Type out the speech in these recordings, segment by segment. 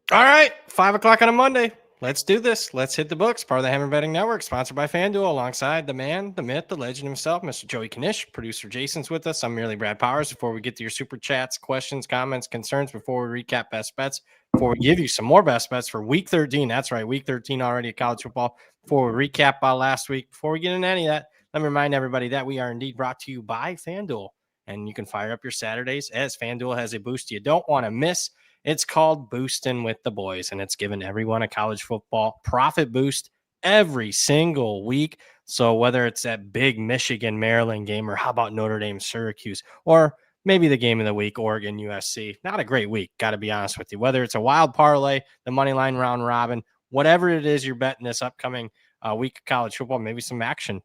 All right, 5 o'clock on a Monday. Let's do this. Let's hit the books. Part of the Hammer Betting Network, sponsored by FanDuel, alongside the man, the myth, the legend himself, Mr. Joey Knish. Producer Jason's with us. I'm merely Brad Powers. Before we get to your super chats, questions, comments, concerns, before we recap best bets, before we give you some more best bets for Week 13. That's right, Week 13 already of college football. Before we recap last week, before we get into any of that, let me remind everybody that we are indeed brought to you by FanDuel. And you can fire up your Saturdays as FanDuel has a boost you don't want to miss. It's called Boostin' with the Boys, and it's given everyone a college football profit boost every single week. So whether it's that big Michigan-Maryland game, or how about Notre Dame, Syracuse, or maybe the game of the week, Oregon, USC, not a great week, got to be honest with you. Whether it's a wild parlay, the money line round robin, whatever it is you're betting this upcoming week of college football, maybe some action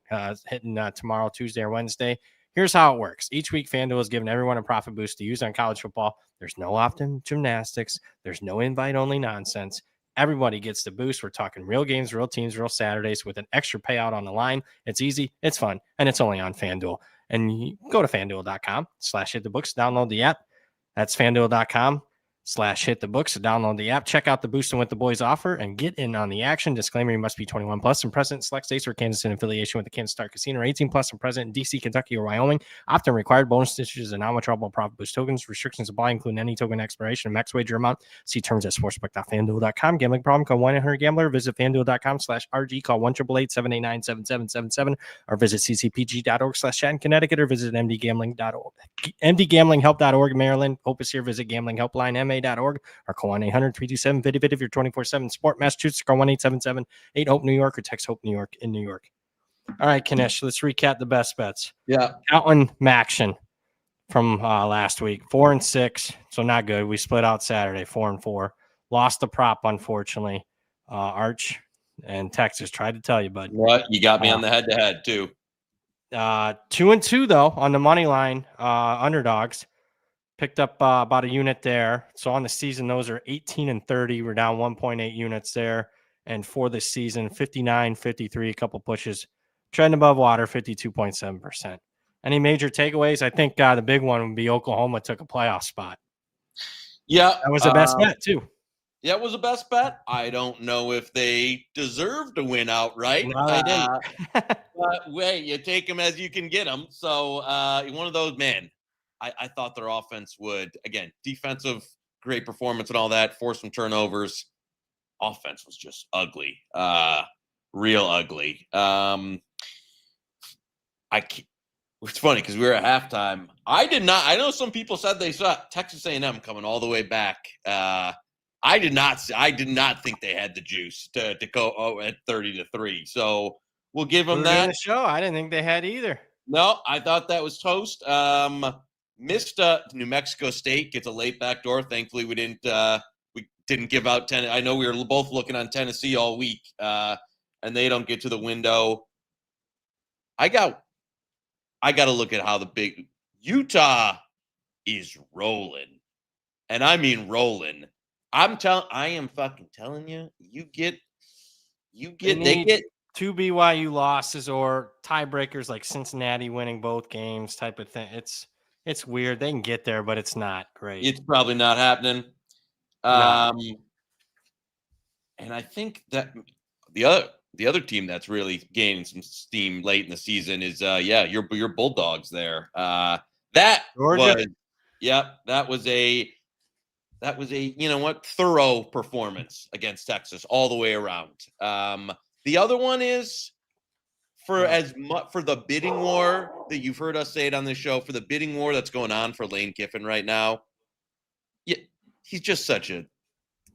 hitting tomorrow, Tuesday, or Wednesday. Here's how it works. Each week, FanDuel is giving everyone a profit boost to use on college football. There's no opt-in gymnastics. There's no invite-only nonsense. Everybody gets the boost. We're talking real games, real teams, real Saturdays with an extra payout on the line. It's easy, it's fun, and it's only on FanDuel. And you go to FanDuel.com/hitthebooks, download the app. That's FanDuel.com/hitthebooks. Download the app, check out the Boostin' with the Boys offer, and get in on the action. Disclaimer: you must be 21 plus and present in select states or Kansas in affiliation with the Kansas Star Casino, or 18 plus and present in DC, Kentucky, or Wyoming. Often required bonus issues and non-withdrawable profit boost tokens. Restrictions apply, including any token expiration and max wager amount. See terms at sportsbook.fanduel.com. Gambling problem? Call 1-800-GAMBLER. Visit FanDuel.com/RG. Call 1-888-789-7777 or visit ccpg.org/chat in Connecticut, or visit mdgamblinghelp.org. mdgamblinghelp.org, Maryland. Opus here. Visit gamblinghelpline.ma.org or call 1-800-327-5050 if you're 24/7 sport. Massachusetts, call 1-877-8-HOPE New York or text HOPE New York in New York. All right, Knish, let's recap the best bets. Yeah. Counting maction from last week, 4-6, so not good. We split out Saturday, 4-4. Lost the prop, unfortunately. Arch and Texas tried to tell you, bud. What? You got me on the head-to-head, too. 2-2, though, on the money line underdogs. Picked up about a unit there. So on the season, those are 18-30. We're down 1.8 units there. And for the season, 59-53, a couple pushes. Trending above water, 52.7%. Any major takeaways? I think the big one would be Oklahoma took a playoff spot. Yeah. That was the best bet, too. Yeah, it was the best bet. I don't know if they deserve to win outright. No, they didn't. But wait, you take them as you can get them. So one of those, man, I thought their offense would, again, defensive, great performance and all that, force some turnovers. Offense was just ugly, real ugly. It's funny because we were at halftime. I know some people said they saw Texas A&M coming all the way back. I did not think they had the juice to go at 30-3. So we'll give them that. The show. I didn't think they had either. No, I thought that was toast. Missed New Mexico State gets a late backdoor. Thankfully, we didn't give out 10. I know we were both looking on Tennessee all week, and they don't get to the window. I got to look at how the big Utah is rolling, and I mean rolling. I am fucking telling you, they get 2 BYU losses or tiebreakers like Cincinnati winning both games type of thing. It's weird. They can get there, but it's not great. It's probably not happening. No. And I think that the other team that's really gaining some steam late in the season is your Bulldogs there. That was a thorough performance against Texas all the way around. The other one is for the bidding war that you've heard us say it on this show, for the bidding war that's going on for Lane Kiffin right now. Yeah, he's just such a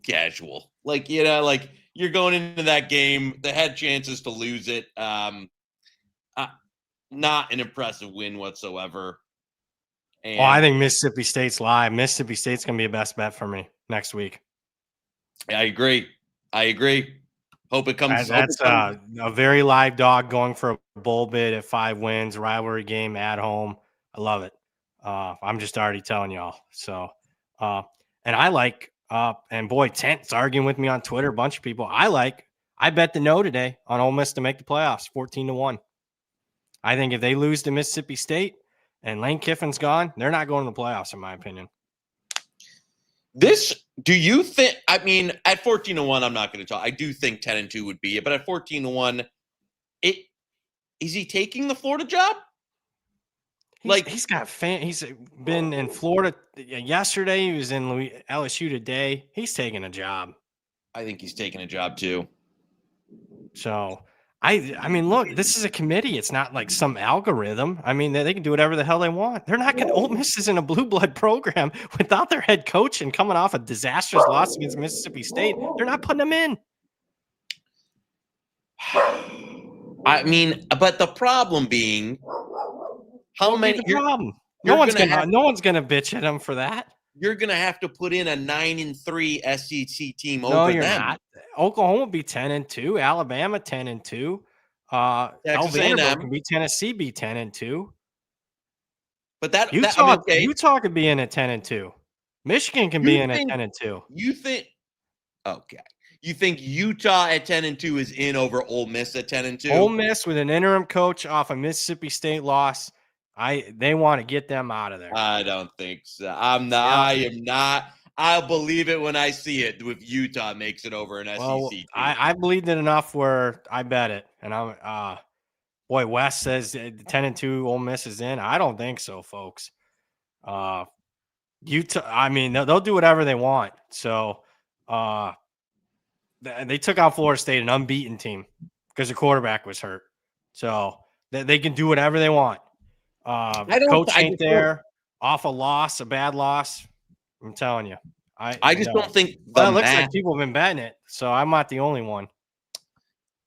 casual. You're going into that game that had chances to lose it. Not an impressive win whatsoever. And I think Mississippi State's live. Mississippi State's going to be a best bet for me next week. I agree. Hope it comes. That's a very live dog going for a bowl bid at 5 wins, rivalry game at home. I love it. I'm just already telling y'all. So, and I like, and boy, Tent's arguing with me on Twitter. A bunch of people. I bet the no today on Ole Miss to make the playoffs, 14-1. I think if they lose to Mississippi State and Lane Kiffin's gone, they're not going to the playoffs, in my opinion. This Do you think? I mean, at 14-1, I'm not going to talk. I do think 10-2 would be it, but at 14-1, is he taking the Florida job? He's got he's been in Florida yesterday. He was in LSU today. He's taking a job. I think he's taking a job too. So I mean, look, this is a committee. It's not like some algorithm. I mean, they can do whatever the hell they want. They're not going to. Ole Miss isn't a blue blood program without their head coach and coming off a disastrous loss against Mississippi State. They're not putting them in. I mean, but the problem being, how many? The problem? No one's gonna bitch at them for that. You're gonna have to put in a 9-3 SEC team over No, you're them. not. Oklahoma will be 10-2. Alabama 10-2. Vanderbilt can be Tennessee be 10-2. But that Utah could be in at 10-2. Michigan can be in at 10-2. You think? Okay. You think Utah at 10-2 is in over Ole Miss at 10-2? Ole Miss with an interim coach off a Mississippi State loss. They want to get them out of there. I don't think so. I'm not. Yeah. I am not. I'll believe it when I see it. If Utah makes it over an SEC team. I believed it enough where I bet it. And I'm Wes says 10-2 Ole Miss is in. I don't think so, folks. Utah. I mean, they'll do whatever they want. So they took out Florida State, an unbeaten team, because the quarterback was hurt. So they can do whatever they want. Coach ain't there. Off a loss, a bad loss. I'm telling you. I just don't think it looks like people have been betting it, so I'm not the only one.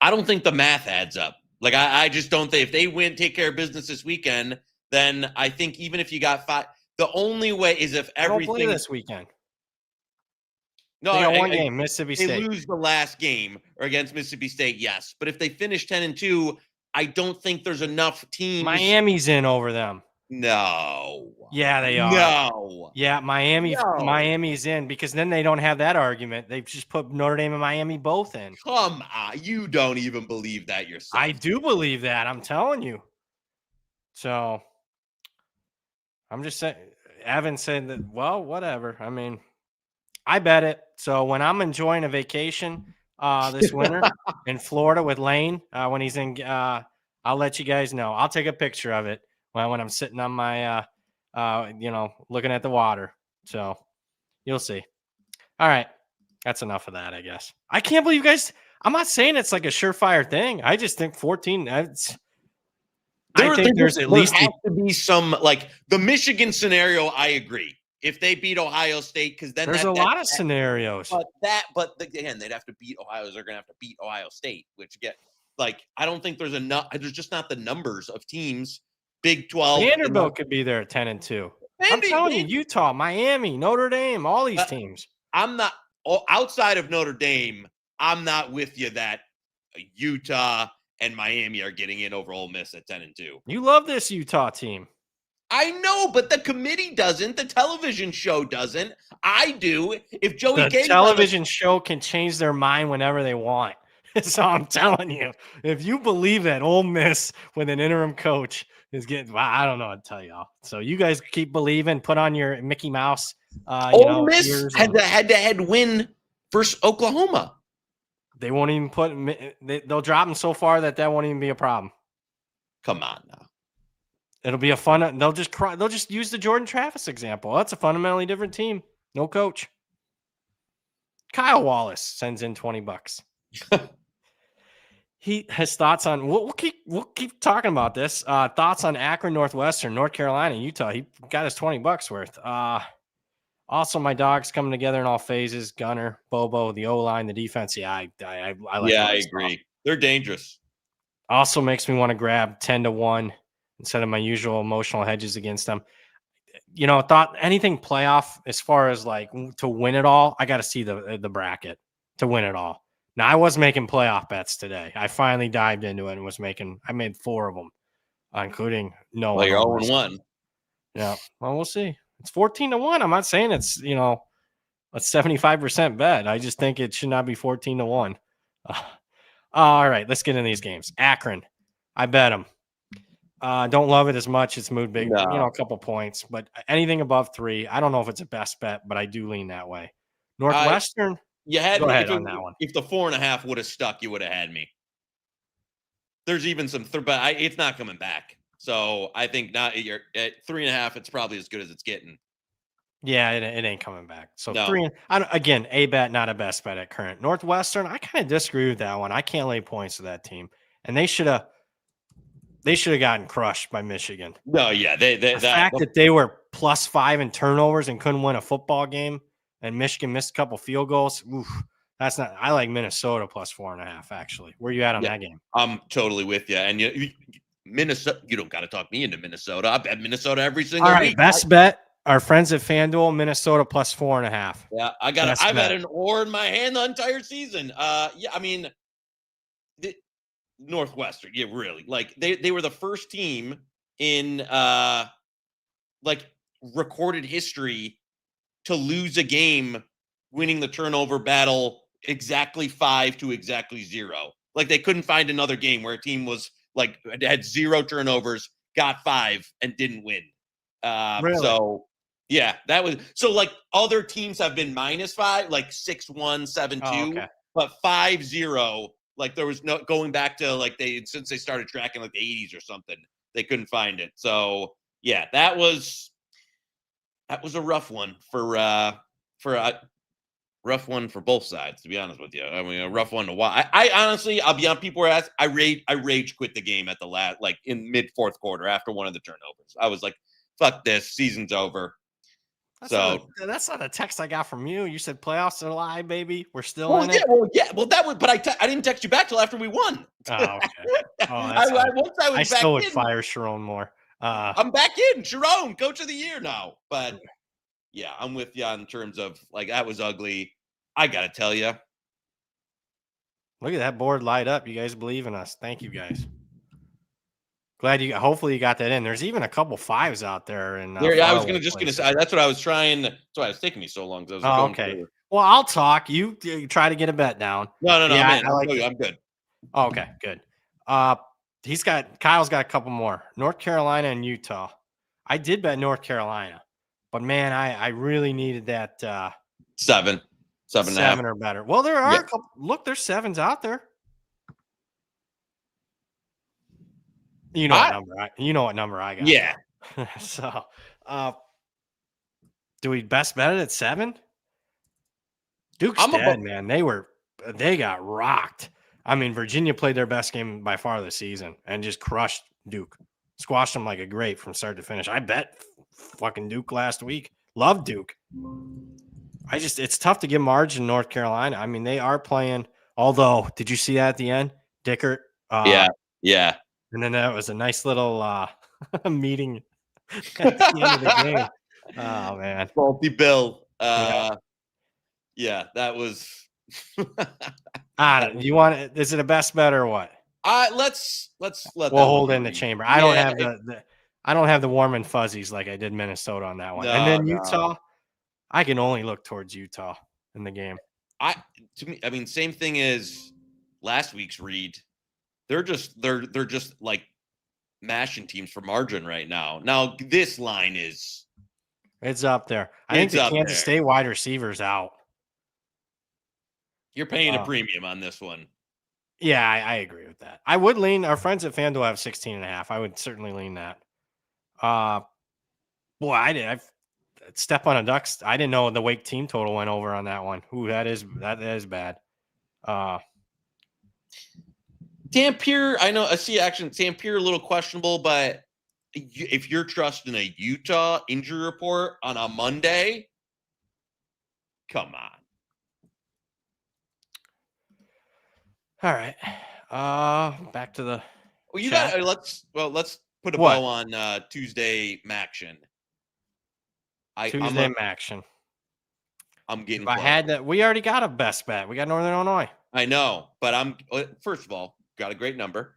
I don't think the math adds up. Like I just don't think if they take care of business this weekend, then I think even if you got 5, the only way is if everything don't play this weekend. No, they got one game, Mississippi State. They lose the last game or against Mississippi State, yes. But if they finish 10-2, I don't think there's enough teams. Miami's in over them. No. Yeah, they are. No. Yeah, Miami's in because then they don't have that argument. They've just put Notre Dame and Miami both in. Come on. You don't even believe that yourself. I do believe that. I'm telling you. So I'm just saying, Evan said that, well, whatever. I mean, I bet it. So when I'm enjoying a vacation this winter in Florida with Lane, when he's in, I'll let you guys know. I'll take a picture of it when I'm sitting on my, looking at the water. So you'll see. All right. That's enough of that, I guess. I can't believe you guys. I'm not saying it's like a surefire thing. I just think 14. I think there's at least has to be some, like the Michigan scenario. I agree. If they beat Ohio State, because then there's a lot of scenarios. But again, they'd have to beat Ohio. They're going to have to beat Ohio State, which I don't think there's enough. There's just not the numbers of teams. Big 12. Vanderbilt could be there at 10-2. I'm telling you, Utah, Miami, Notre Dame, all these teams. I'm not outside of Notre Dame. I'm not with you that Utah and Miami are getting in over Ole Miss at 10-2. You love this Utah team. I know, but the committee doesn't. The television show doesn't. I do. If Joey the television show can change their mind whenever they want. So I'm telling you, if you believe that Ole Miss with an interim coach is getting, well, I don't know what to tell y'all. So you guys keep believing. Put on your Mickey Mouse. Ole Miss had the head-to-head win versus Oklahoma. They won't even put. They'll drop them so far that won't even be a problem. Come on now. It'll be a fun. They'll just cry. They'll just use the Jordan Travis example. That's a fundamentally different team. No coach. Kyle Wallace sends in $20. He has thoughts on. We'll keep talking about this. Thoughts on Akron, Northwestern, North Carolina, Utah. He got his $20 worth. Also, my dog's coming together in all phases. Gunner, Bobo, the O-line, the defense. Yeah, I like. Yeah, I agree. They're dangerous. Also makes me want to grab 10-1 instead of my usual emotional hedges against them. Thought anything playoff as far as like to win it all. I got to see the bracket to win it all. Now I was making playoff bets today. I finally dived into it and I made 4 of them, including no. Well, you're 0-1. Yeah. Well, we'll see. It's 14-1. I'm not saying it's, a 75% bet. I just think it should not be 14-1. All right, let's get in these games. Akron, I bet them. Don't love it as much. It's moved big, a couple points, but anything above 3. I don't know if it's a best bet, but I do lean that way. Northwestern. You had Go me ahead on that one. If the 4.5 would have stuck, you would have had me. There's even some, but it's not coming back. So I think not. You're at 3.5. It's probably as good as it's getting. Yeah, it ain't coming back. So No. 3. Again, a bet, not a best bet at current. Northwestern, I kind of disagree with that one. I can't lay points to that team, and they should have gotten crushed by Michigan. No, yeah, The fact that they were +5 in turnovers and couldn't win a football game, and Michigan missed a couple field goals. Oof, that's not. I like Minnesota +4.5. Actually, where you at on that game? I'm totally with you. And Minnesota, you don't got to talk me into Minnesota. I bet Minnesota every single week. Best bet. Our friends at FanDuel, Minnesota +4.5. Yeah, I've had an oar in my hand the entire season. Yeah, I mean, Northwestern, yeah, really. Like they were the first team in like recorded history to lose a game, winning the turnover battle exactly 5 to exactly 0. Like they couldn't find another game where a team was like had 0 turnovers, got 5, and didn't win. Really? So yeah, that was so like other teams have been -5, like 6-1, 7-2, okay. but 5-0. Like there was no going back to like since they started tracking like the 80s or something, they couldn't find it. So yeah, that was a rough one for rough one for both sides, to be honest with you. I mean, a rough one to watch. I honestly, I'll be on. People were asking. I rage quit the game at the last, like in mid fourth quarter after one of the turnovers. I was like, "Fuck this, season's over." That's not a text I got from you. You said playoffs are alive, baby. We're still in it. Well, that was. But I didn't text you back till after we won. Oh, okay. I still would fire Sharon more. I'm back in. Sharon, coach of the year now. But yeah, I'm with you in terms of like that was ugly. I gotta tell you. Look at that board light up. You guys believe in us. Thank you, guys. Glad you. Hopefully, you got that in. There's even a couple 5s out there. And I was gonna say that's what I was trying. That's why it was taking me so long. Okay. Through. Well, I'll talk. You try to get a bet down. No. Yeah, man, I'm good. Oh, okay, good. Kyle's got a couple more. North Carolina and Utah. I did bet North Carolina, but man, I really needed that 7 or better. Well, there are a couple. Look, there's 7s out there. You know what number I got. Yeah. So, do we best bet it at 7? Duke's dead, man. They got rocked. I mean, Virginia played their best game by far this season and just crushed Duke. Squashed them like a grape from start to finish. I bet fucking Duke last week. Love Duke. It's tough to give margin in North Carolina. I mean, they are playing. Although, did you see that at the end? Dickert. Yeah. And then that was a nice little meeting at the end of the game. Oh, man. Faulty Bill. Yeah, that was. You want it? Is it a best bet or what? Let's let. We'll hold in the chamber. I don't have I don't have the warm and fuzzies like I did Minnesota on that one. And then Utah, I can only look towards Utah in the game. Same thing as last week's read. They're just like mashing teams for margin right now. Now this line it's up there. I think the Kansas State wide receivers out. You're paying a premium on this one. Yeah, I agree with that. I would lean. Our friends at FanDuel have 16.5. I would certainly lean that. Boy, I step on a duck's. I didn't know the Wake team total went over on that one. Ooh, that is bad. Dampier, I know I see action. Dampier a little questionable, but if you're trusting a Utah injury report on a Monday, come on. All right. Back to the. Well, let's put a bow on Tuesday maction. Maction. I'm getting. If I had that, we already got a best bet. We got Northern Illinois. I know, but first of all, got a great number.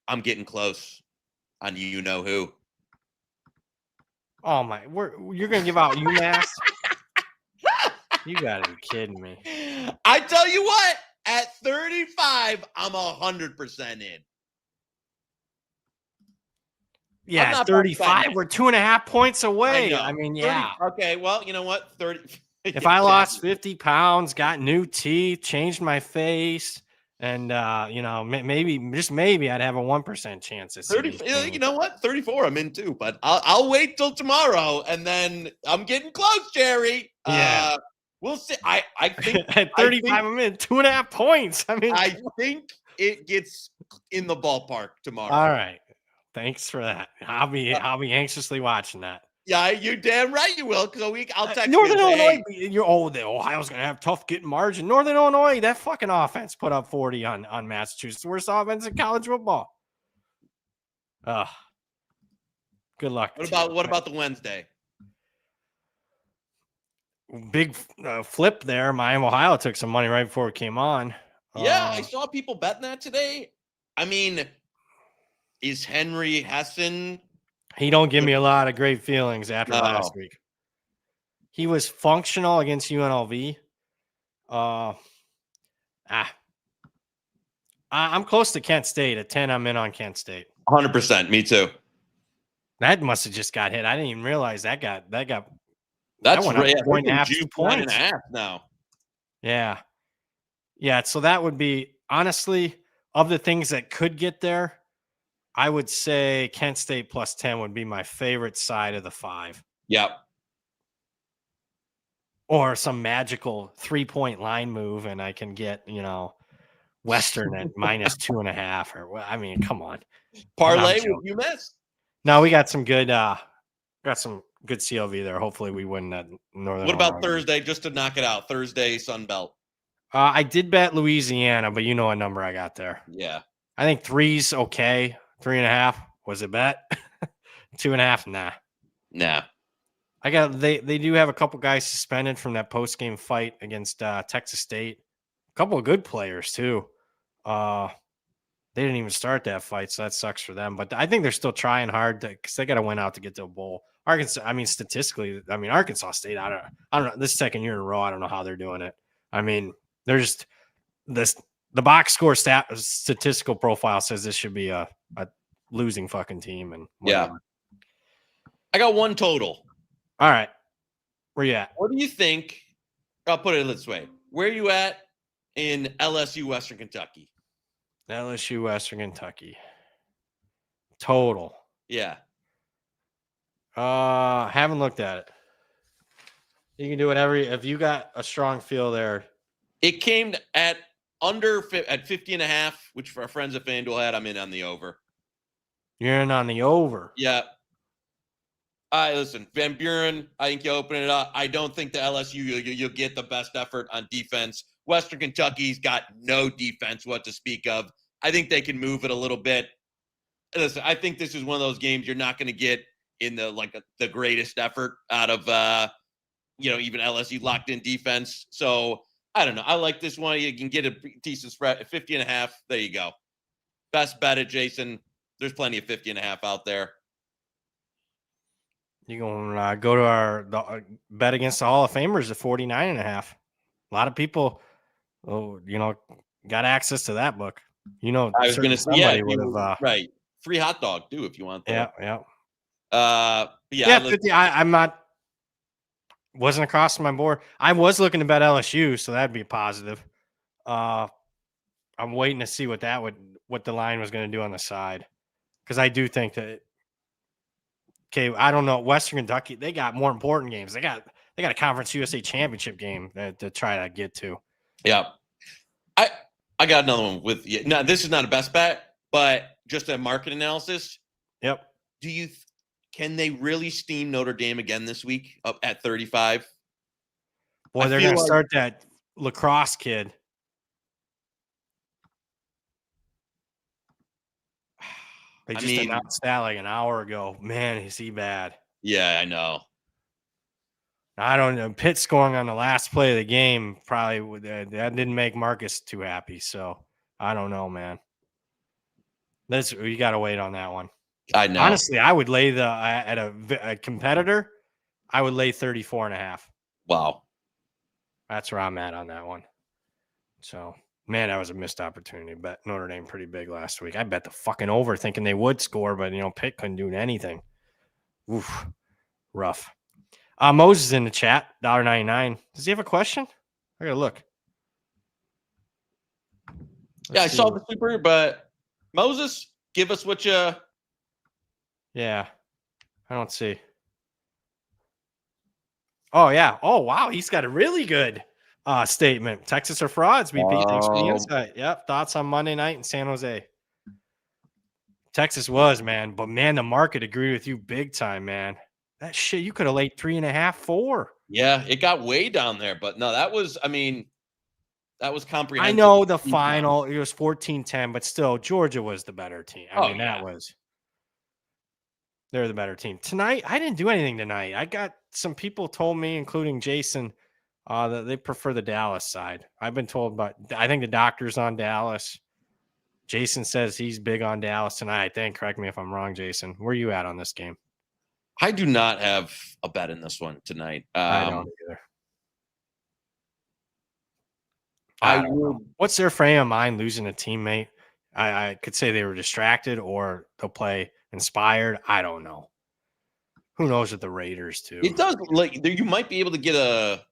I'm getting close on you know who. Oh my! You're gonna give out UMass? You gotta be kidding me! I tell you what, at 35, I'm 100% in. Yeah, 35. We're 2.5 points away. I mean, 30, yeah. Okay, well, you know what? 30. If I lost 50 pounds, got new teeth, changed my face, and maybe just maybe I'd have a 1% chance at 30. You know what? 34. I'm in too, but I'll wait till tomorrow, and then I'm getting close, Jerry. Yeah. We'll see. I think at 35, I'm in 2.5 points. I think it gets in the ballpark tomorrow. All right. Thanks for that. I'll be anxiously watching that. Yeah, you're damn right you will. Because I'll text Northern you and say, Illinois. The Ohio's gonna have tough getting margin. Northern Illinois, that fucking offense put up 40 on Massachusetts. Worst offense in college football. Good luck. What about the Wednesday? Big flip there. Miami, Ohio took some money right before it came on. Yeah, I saw people betting that today. I mean, is Henry Hessen? He don't give me a lot of great feelings after last week. He was functional against UNLV. I'm close to Kent State. At 10, I'm in on Kent State. 100%. Me too. That must have just got hit. I didn't even realize that got. That's went up right. 1.5 points. 9.5 now. Yeah. So that would be, honestly, of the things that could get there, I would say Kent State plus 10 would be my favorite side of the 5. Yep. Or some magical 3-point line move, and I can get, Western at minus 2.5. Or come on. Parlay with UMass. No, we got some good CLV there. Hopefully we win that Northern. What about Thursday, just to knock it out? Thursday, Sun Belt. I did bet Louisiana, but you know what number I got there. Yeah. I think 3's okay. 3.5 was a bet. 2.5, nah. They do have a couple guys suspended from that post game fight against Texas State. A couple of good players too. They didn't even start that fight, so that sucks for them. But I think they're still trying hard because they got to win out to get to a bowl. Statistically, Arkansas State. I don't know. This second year in a row, I don't know how they're doing it. They're just the box score statistical profile says this should be a losing fucking team. And whatever. Yeah, I got one total. All right, where you at? What do you think? I'll put it this way: where are you at in LSU Western Kentucky? LSU Western Kentucky total. Yeah. Haven't looked at it. You can do whatever. If you got a strong feel there. It came at 50.5, which for our friends at FanDuel had. I'm in on the over. You're in on the over. Yeah. Listen, Van Buren, I think you open it up. I don't think the LSU, you'll get the best effort on defense. Western Kentucky's got no defense what to speak of. I think they can move it a little bit. Listen, I think this is one of those games you're not going to get in the greatest effort out of, even LSU locked in defense. So I don't know. I like this one. You can get a decent spread at 50.5. There you go. Best bet it, Jason. There's plenty of 50.5 out there. You're going to go to our bet against the Hall of Famers at 49.5. A lot of people, got access to that book. I was going to say, right. Free hot dog too, if you want. Yeah. Yeah. 50. I'm not. Wasn't across my board. I was looking to bet LSU, so that'd be a positive. I'm waiting to see what the line was going to do on the side, because I do think that. Okay, I don't know. Western Kentucky, they got more important games. They got a Conference USA championship game to try to get to. Yeah, I got another one with you. Now, this is not a best bet, but just a market analysis. Yep. Can they really steam Notre Dame again this week up at 35? Boy, they're going to start that lacrosse kid. They just announced that like an hour ago. Man, is he bad? Yeah, I know. I don't know. Pitt scoring on the last play of the game probably that didn't make Marcus too happy. So I don't know, man. You got to wait on that one. I know. Honestly, I would lay at a competitor. I would lay 34.5. Wow, that's where I'm at on that one. So. Man, that was a missed opportunity. Bet Notre Dame pretty big last week. I bet the fucking over thinking they would score, but, Pitt couldn't do anything. Oof, rough. Moses in the chat, $1.99. Does he have a question? I gotta look. I saw the super, but Moses, give us what you. Yeah, I don't see. Oh yeah. Oh wow, he's got a really good statement. Texas are frauds. BP. Thanks for the insight. Yep. Thoughts on Monday night in San Jose. Texas was, man, but man, the market agreed with you big time, man. That shit, you could have laid 3.5, 4. Yeah, it got way down there, but no, that was. I mean, that was comprehensive. I know the final, it was 14-10, but still, Georgia was the better team. I mean, they're the better team. Tonight, I didn't do anything tonight. I got some people told me, including Jason, that they prefer the Dallas side. I've been told I think the doctor's on Dallas. Jason says he's big on Dallas tonight, I think. Correct me if I'm wrong, Jason. Where are you at on this game? I do not have a bet in this one tonight. I don't either. I don't know. What's their frame of mind losing a teammate? I could say they were distracted or they'll play inspired. I don't know. Who knows with the Raiders too? It does like you might be able to get a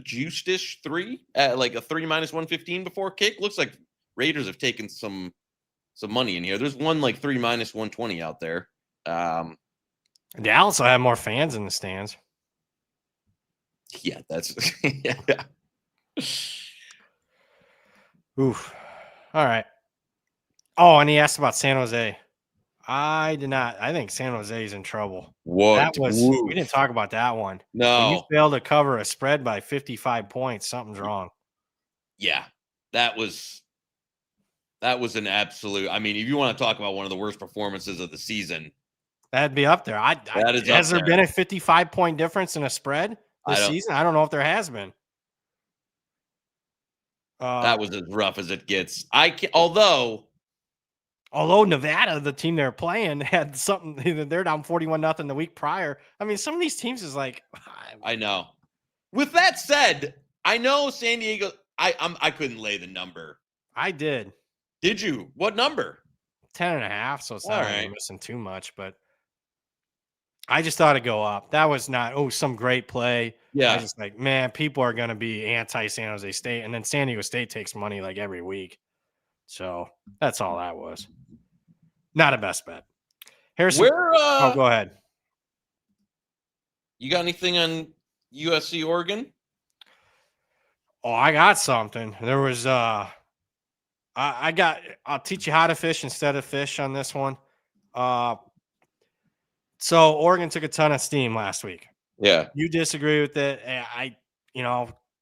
juice dish 3 at like a 3 minus 115 before kick. Looks like Raiders have taken some money in here. There's one like 3 minus 120 out there. Dallas will have more fans in the stands. Yeah, that's yeah. Oof. All right. Oh, and he asked about San Jose. I did not. I think San Jose is in trouble. What? We didn't talk about that one. No. When you fail to cover a spread by 55 points, something's wrong. Yeah. That was an absolute. I mean, if you want to talk about one of the worst performances of the season, that'd be up there. Has there been a 55-point difference in a spread this season? I don't know if there has been. That was as rough as it gets. Although Nevada, the team they're playing, had something. They're down 41-0 the week prior. I mean, some of these teams is like. I know. With that said, I know San Diego. I couldn't lay the number. I did. Did you? What number? 10.5. So it's not really missing too much, but I just thought it'd go up. That was not some great play. Yeah. I just like, man, people are gonna be anti San Jose State, and then San Diego State takes money like every week. So that's all that was. Not a best bet. Harrison, go ahead. You got anything on USC Oregon? Oh, I got something. There was I'll teach you how to fish instead of fish on this one. So Oregon took a ton of steam last week. Yeah. You disagree with it.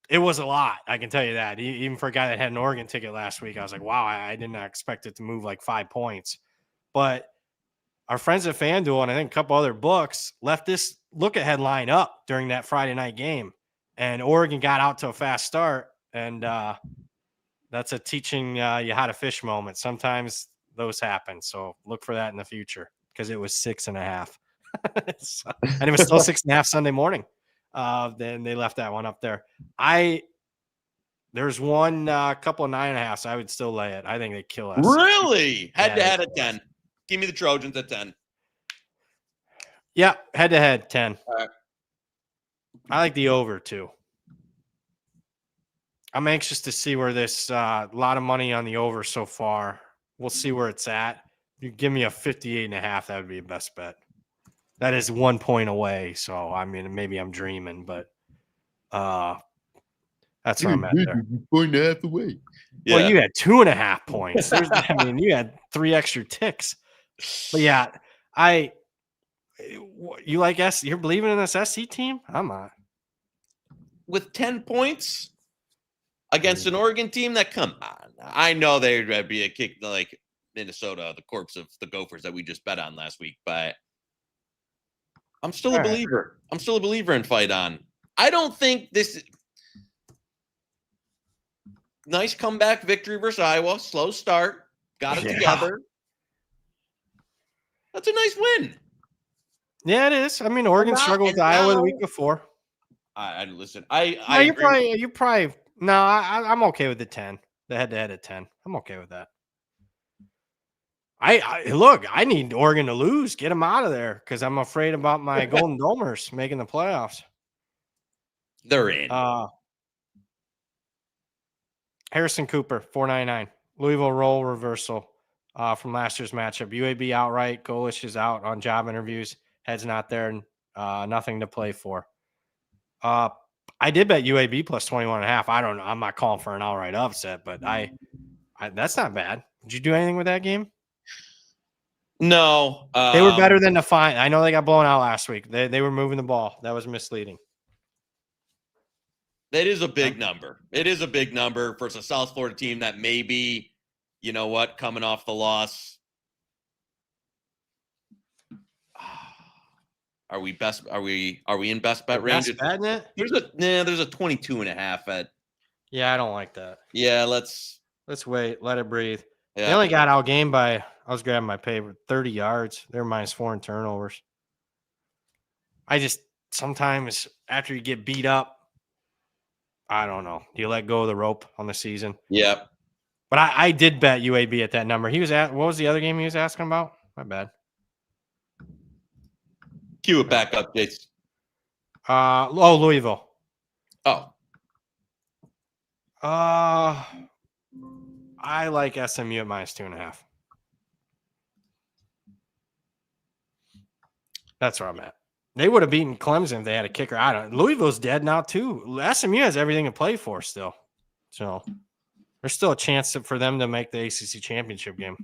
It was a lot. I can tell you that. Even for a guy that had an Oregon ticket last week, I was like, wow, I did not expect it to move like 5 points. But our friends at FanDuel and I think a couple other books left this look-ahead line up during that Friday night game. And Oregon got out to a fast start. And that's a teaching you how to fish moment. Sometimes those happen. So look for that in the future because it was 6.5. And it was still 6.5 Sunday morning. Then they left that one up there. There's one couple of 9.5, so I would still lay it. I think they kill us. Really? Head to head at 10. Give me the Trojans at 10. Yeah, head to head 10. All right. I like the over too. I'm anxious to see where this lot of money on the over so far. We'll see where it's at. If you give me a 58.5, that would be the best bet. That is 1 point away. So, I mean, maybe I'm dreaming, but that's where I'm at there. 1.5 away. Yeah. Well, you had 2.5 points. You had 3 extra ticks. But yeah, you like you're believing in this SC team? I'm not. With 10 points against an Oregon team come on. I know there'd be a kick like Minnesota, the corpse of the Gophers that we just bet on last week, but I'm still a believer. I'm still a believer in fight on. I don't think this nice comeback victory versus Iowa. Slow start. Got it together. That's a nice win. Yeah, it is. I mean, Oregon struggled with Iowa the week before. Listen. You're probably no. I'm okay with the 10. The head-to-head at 10. I'm okay with that. I need Oregon to lose. Get them out of there because I'm afraid about my Golden Domers making the playoffs. They're in. Harrison Cooper, 499. Louisville role reversal from last year's matchup. UAB outright. Golish is out on job interviews. Head's not there. Nothing to play for. I did bet UAB plus 21.5. I don't know. I'm not calling for an outright upset, but I that's not bad. Did you do anything with that game? No. They were better than the fine. I know they got blown out last week. They were moving the ball. That was misleading. That is a big number. It is a big number for a South Florida team that maybe, you know what, coming off the loss. Are we in best bet range? Best bet in it? There's a 22.5 at. Yeah, I don't like that. Yeah, let's wait. Let it breathe. Yeah. They only got outgained by, I was grabbing my paper, 30 yards. They're -4 in turnovers. I just, sometimes after you get beat up, I don't know. Do you let go of the rope on the season? Yeah. But I did bet UAB at that number. He was at, what was the other game he was asking about? My bad. Cue it back up, Jason. Louisville. Oh. I like SMU at -2.5. That's where I'm at. They would have beaten Clemson if they had a kicker. I don't. Louisville's dead now too. SMU has everything to play for still, so there's still a chance for them to make the ACC championship game.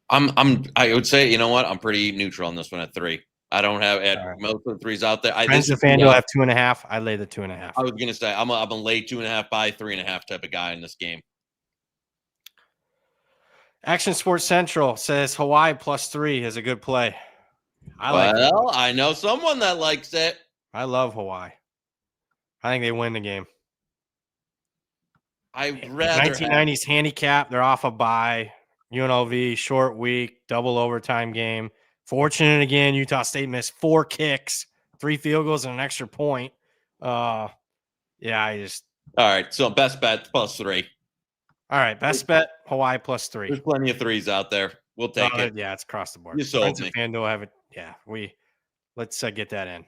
I would say, you know what? I'm pretty neutral on this one at 3. I don't have most of the 3s out there. Friends of FanDuel have 2.5. I lay the 2.5. I was gonna say I'm a lay 2.5 by 3.5 type of guy in this game. Action Sports Central says Hawaii +3 is a good play. I know someone that likes it. I love Hawaii. I think they win the game. I'd rather 1990s handicap. They're off a bye. UNLV short week, double overtime game. Fortunate again. Utah State missed 4 kicks, 3 field goals, and an extra point. All right. So best bet +3. All right, best bet Hawaii +3. There's plenty of 3s out there. We'll take it. Yeah, it's across the board. You sold me. FanDuel have it. Yeah, let's get that in.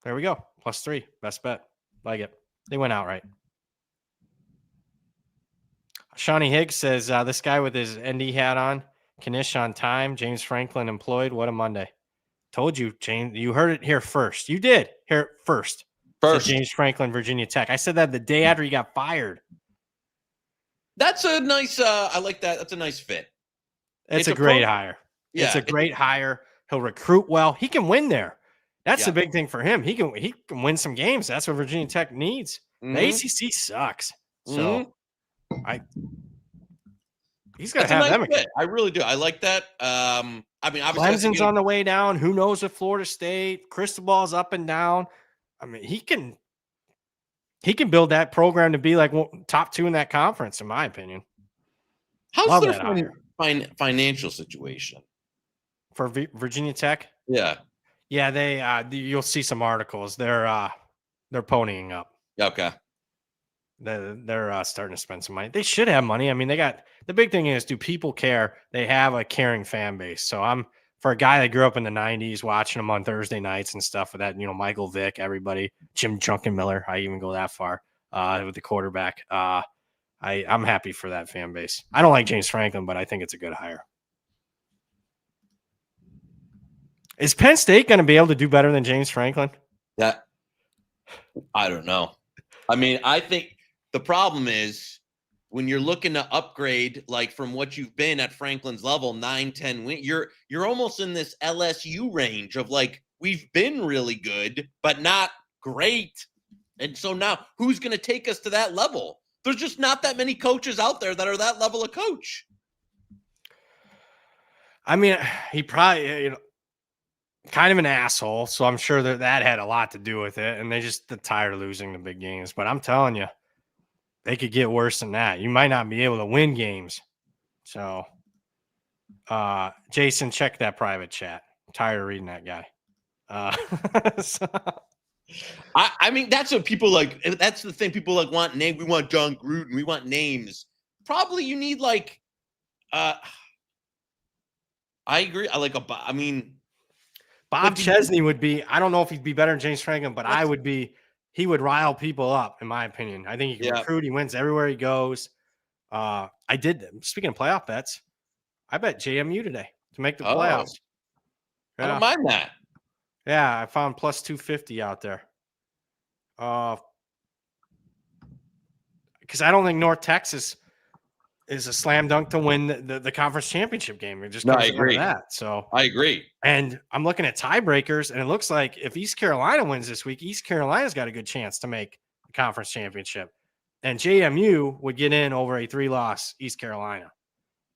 There we go. +3, best bet. Like it. They went outright. Shawnee Higgs says this guy with his ND hat on, Knish on time, James Franklin employed. What a Monday! Told you, James. You heard it here first. You did hear it first. First, James Franklin, Virginia Tech. I said that the day after he got fired. That's a nice. I like that. That's a nice fit. It's a great hire. Yeah, it's a great hire. He'll recruit well. He can win there. That's the big thing for him. He can win some games. That's what Virginia Tech needs. Mm-hmm. The ACC sucks. So he's got to have them again. I really do. I like that. I mean, obviously, Clemson's on the way down. Who knows if Florida State, Cristobal's up and down. I mean, he can build that program to be like top 2 in that conference, in my opinion. How's their financial situation for Virginia Tech? Yeah, they you'll see some articles. They're ponying up. Okay. They're starting to spend some money. They should have money. I mean, the big thing is, do people care? They have a caring fan base. So for a guy that grew up in the 90s, watching them on Thursday nights and stuff with that, Michael Vick, everybody, Jim Druckenmiller, I even go that far with the quarterback. I'm happy for that fan base. I don't like James Franklin, but I think it's a good hire. Is Penn State going to be able to do better than James Franklin? I don't know. I mean, I think the problem is when you're looking to upgrade, like from what you've been at Franklin's level, 9-10 win, you're almost in this LSU range of like, we've been really good, but not great. And so now who's going to take us to that level? There's just not that many coaches out there that are that level of coach. I mean, he probably, kind of an asshole. So I'm sure that had a lot to do with it. And they just tired of losing the big games. But I'm telling you, they could get worse than that. You might not be able to win games. So, Jason, check that private chat. I'm tired of reading that guy. I mean, that's what people like. That's the thing. People like want name. We want John Gruden. We want names. Probably you need like. I agree. I mean, Bob Chesney would be. I don't know if he'd be better than James Franklin, but I would be. He would rile people up, in my opinion. I think he can recruit. He wins everywhere he goes. I did. Speaking of playoff bets, I bet JMU today to make the playoffs. Yeah. I don't mind that. Yeah, I found plus 250 out there. Because I don't think North Texas is a slam dunk to win the conference championship game. It just comes down to that. So I agree. And I'm looking at tiebreakers, and it looks like if East Carolina wins this week, East Carolina's got a good chance to make the conference championship. And JMU would get in over a 3-loss East Carolina.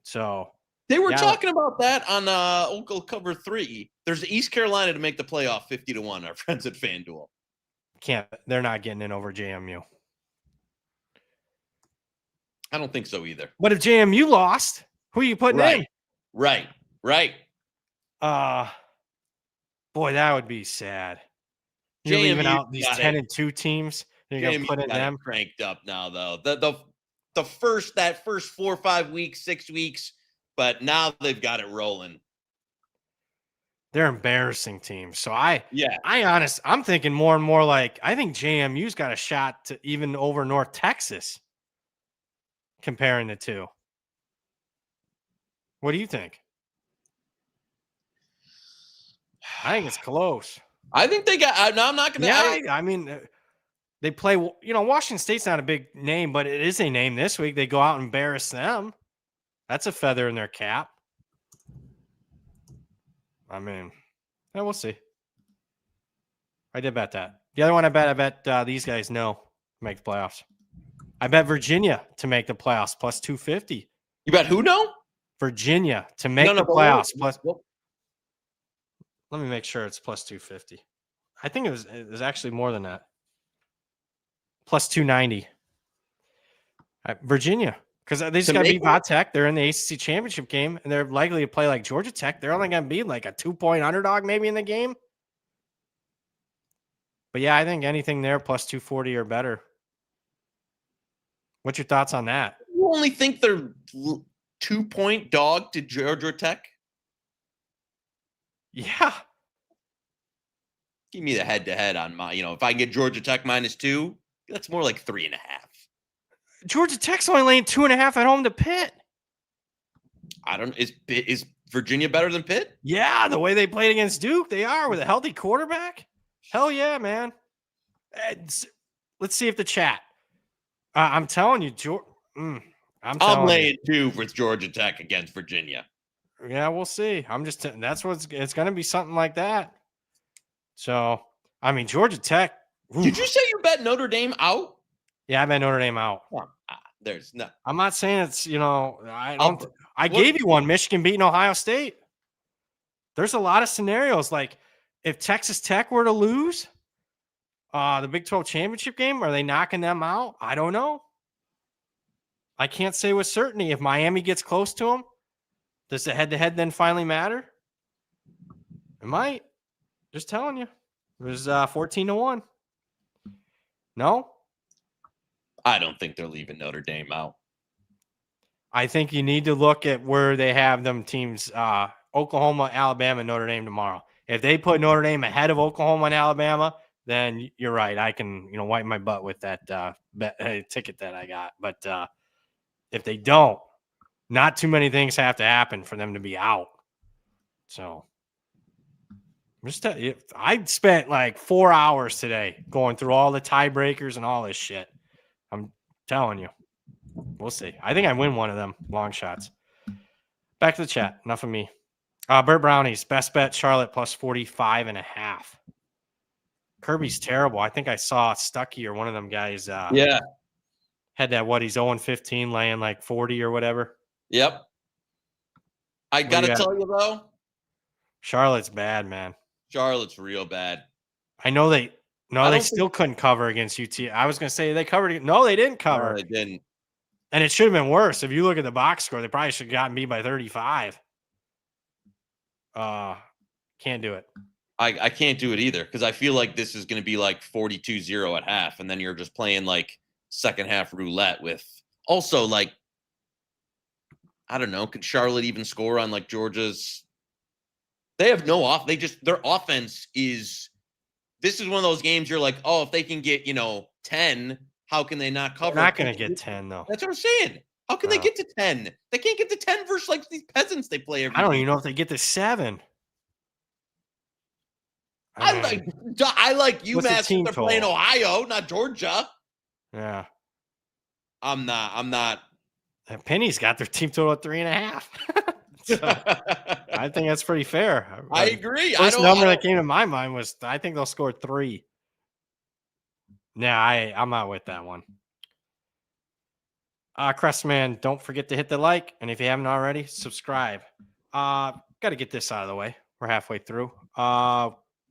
So they were talking about that on Uncle Cover 3. There's East Carolina to make the playoff 50-1. Our friends at FanDuel. They're not getting in over JMU. I don't think so either. But if JMU lost, who are you putting in? Right. Boy, that would be sad. You're leaving out these 10-2 teams. You're going to put in them cranked up now, though. The first 4 or 5 weeks, 6 weeks, but now they've got it rolling. They're embarrassing teams. So I'm thinking more and more like I think JMU's got a shot to even over North Texas. Comparing the two. What do you think? I think it's close. I think they got. No, I'm not going to. Yeah, I mean, they play. Washington State's not a big name, but it is a name this week. They go out and embarrass them. That's a feather in their cap. I mean, we'll see. I did bet that. The other one I bet these guys make the playoffs. I bet Virginia to make the playoffs plus 250. You bet who no? Virginia to make the playoffs plus. Let me make sure it's plus 250. I think it was actually more than that. Plus 290. Virginia, because they just got to beat Tech. They're in the ACC championship game, and they're likely to play like Georgia Tech. They're only going to be like a 2-point underdog maybe in the game. But yeah, I think anything there plus 240 or better. What's your thoughts on that? You only think they're 2-point dog to Georgia Tech? Yeah. Give me the head-to-head on my, if I can get Georgia Tech -2, that's more like 3.5. Georgia Tech's only laying 2.5 at home to Pitt. Is Virginia better than Pitt? Yeah, the way they played against Duke, they are with a healthy quarterback. Hell yeah, man. Let's see if the chat. I'm telling you, I'm laying 2 with Georgia Tech against Virginia. Yeah, we'll see. That's it's going to be something like that. So, I mean, Georgia Tech. Oof. Did you say you bet Notre Dame out? Yeah, I bet Notre Dame out. There's no. I'm not saying it's, I gave you one. Michigan beating Ohio State. There's a lot of scenarios. Like if Texas Tech were to lose the Big 12 championship game, are they knocking them out? I don't know. I can't say with certainty. If Miami gets close to them, does the head-to-head then finally matter? It might. Just telling you. It was 14-1. No? I don't think they're leaving Notre Dame out. I think you need to look at where they have them teams, Oklahoma, Alabama, and Notre Dame tomorrow. If they put Notre Dame ahead of Oklahoma and Alabama, then you're right. I can, wipe my butt with that ticket that I got. But if they don't, not too many things have to happen for them to be out. So I spent like 4 hours today going through all the tiebreakers and all this shit. I'm telling you. We'll see. I think I win one of them long shots. Back to the chat. Enough of me. Burt Brownies, best bet, Charlotte plus 45.5. Kirby's terrible. I think I saw Stuckey or one of them guys. Had that, he's 0-15 laying like 40 or whatever. Yep. I got to tell you, though. Charlotte's bad, man. Charlotte's real bad. I know they still couldn't cover against UT. I was going to say they covered. No, they didn't cover. No, they didn't. And it should have been worse. If you look at the box score, they probably should have gotten beat by 35. Can't do it. I can't do it either because I feel like this is going to be like 42-0 at half, and then you're just playing like second half roulette with also like I don't know. Could Charlotte even score on like Georgia's? They have no off. Their offense is. This is one of those games you're like, oh, if they can get 10, how can they not cover? They're not going to get 10 though. That's what I'm saying. How can they get to 10? They can't get to 10 versus like these peasants they play every. I don't even know if they get to 7. I like UMass. They're playing Ohio, not Georgia. Yeah, I'm not. And Penny's got their team total at 3.5. So, I think that's pretty fair. I agree. First number that came to my mind was I think they'll score 3. Nah, I'm not with that one. Crestman, don't forget to hit the like, and if you haven't already, subscribe. Got to get this out of the way. We're halfway through.